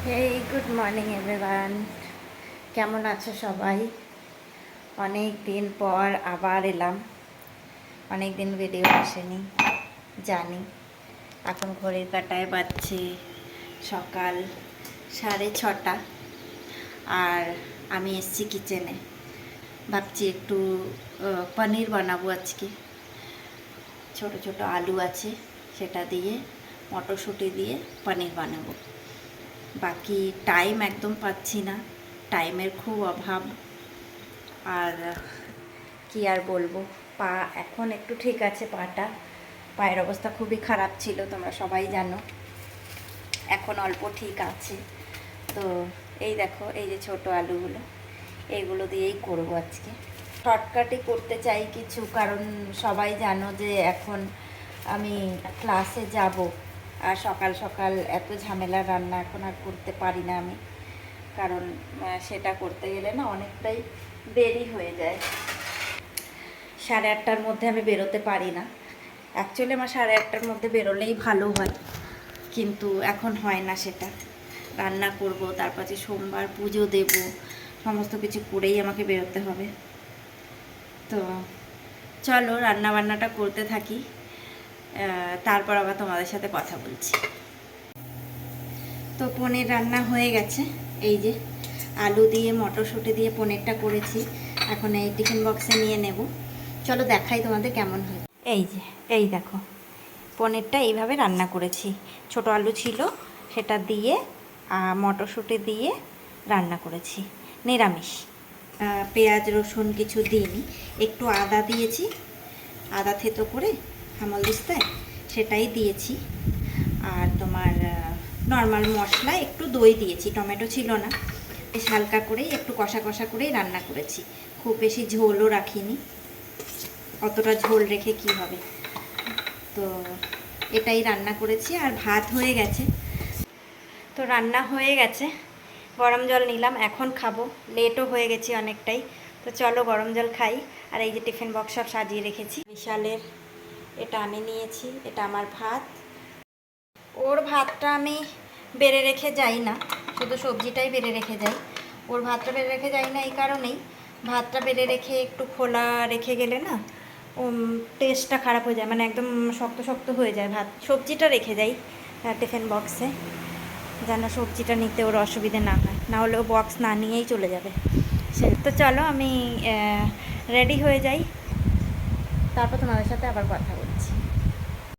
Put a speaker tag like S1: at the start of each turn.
S1: Hey good morning everyone, কেমন আছো সবাই? অনেক দিন পর আবার এলাম। অনেক দিন ভিডিও আসেনি জানি। এখন ঘড়ির কাঁটায় বাজছে সকাল 6:30 আর আমি এসছি কিচেনে। ভাবছি একটু পনির বানাবো আজকে। ছোট ছোট আলু আছে, সেটা দিয়ে মটরশুঁটি দিয়ে পনির বানাবো। বাকি টাইম একদম পাচ্ছি না, টাইমের খুব অভাব। আর কি আর বলবো, পা এখন একটু ঠিক আছে। পায়ের অবস্থা খুবই খারাপ ছিল, তোমরা সবাই জানো। এখন অল্প ঠিক আছে। তো এই দেখো, এই যে ছোট আলুগুলো, এইগুলো দিয়েই করবো আজকে। শর্টকাটই করতে চাই কিছু, কারণ সবাই জানো যে এখন আমি ক্লাসে যাব। আর সকাল সকাল এত ঝামেলা রান্না এখন আর করতে পারি না আমি, কারণ সেটা করতে গেলে না অনেকটাই দেরি হয়ে যায়। 8:30টার মধ্যে আমি বেরোতে পারি না। অ্যাকচুয়ালি আমার 8:30টার মধ্যে বেরোলেই ভালো হয়, কিন্তু এখন হয় না সেটা। রান্না করব, তারপর যে সোমবার পুজো দেব, সমস্ত কিছু করেই আমাকে বেরোতে হবে। তো চলো রান্না বান্নাটা করতে থাকি, তারপর আবার তোমাদের সাথে কথা বলছি। তো পনির রান্না হয়ে গেছে। এই যে আলু দিয়ে মটরশুঁটি দিয়ে পনিরটা করেছি। এখন এই টিফিন বক্সে নিয়ে নেব। চলো দেখাই তোমাদের কেমন হয়। এই যে, এই দেখো, পনিরটা এইভাবে রান্না করেছি। ছোট আলু ছিল, সেটা দিয়ে মটরশুঁটি দিয়ে রান্না করেছি, নিরামিষ। পেঁয়াজ রসুন কিছু দিইনি, একটু আদা দিয়েছি, আদা থেতো করে হেমলদিস্তায় সেটাই দিয়েছি। আর তোমার নর্মাল মশলা, একটু দই দিয়েছি, টমেটো ছিল না। বেশ হালকা করেই একটু কষা কষা করেই রান্না করেছি, খুব বেশি ঝোলও রাখিনি। অতটা ঝোল রেখে কি হবে। তো এটাই রান্না করেছি। আর ভাত হয়ে গেছে। তো রান্না হয়ে গেছে, গরম জল নিলাম, এখন খাবো। লেটও হয়ে গেছি অনেকটাই। তো চলো গরম জল খাই। আর এই যে টিফিন বক্স সব সাজিয়ে রেখেছি। বিশালের এটা আমি নিয়েছি, এটা আমার ভাত। ওর ভাতটা আমি বেড়ে রেখে যাই না, শুধু সবজিটাই বেড়ে রেখে যাই। ওর ভাতটা বেড়ে রেখে যাই না এই কারণেই, ভাতটা বেড়ে রেখে একটু খোলা রেখে গেলে না টেস্টটা খারাপ হয়ে যায়, মানে একদম শক্ত শক্ত হয়ে যায় ভাত। সবজিটা রেখে যাই টিফিন বক্সে, যেন সবজিটা নিতে ওর অসুবিধে না হয়, না হলে ও বক্স না নিয়েই চলে যাবে। সে তো চলো আমি রেডি হয়ে যাই, তারপর তোমাদের সাথে আবার কথা বলি।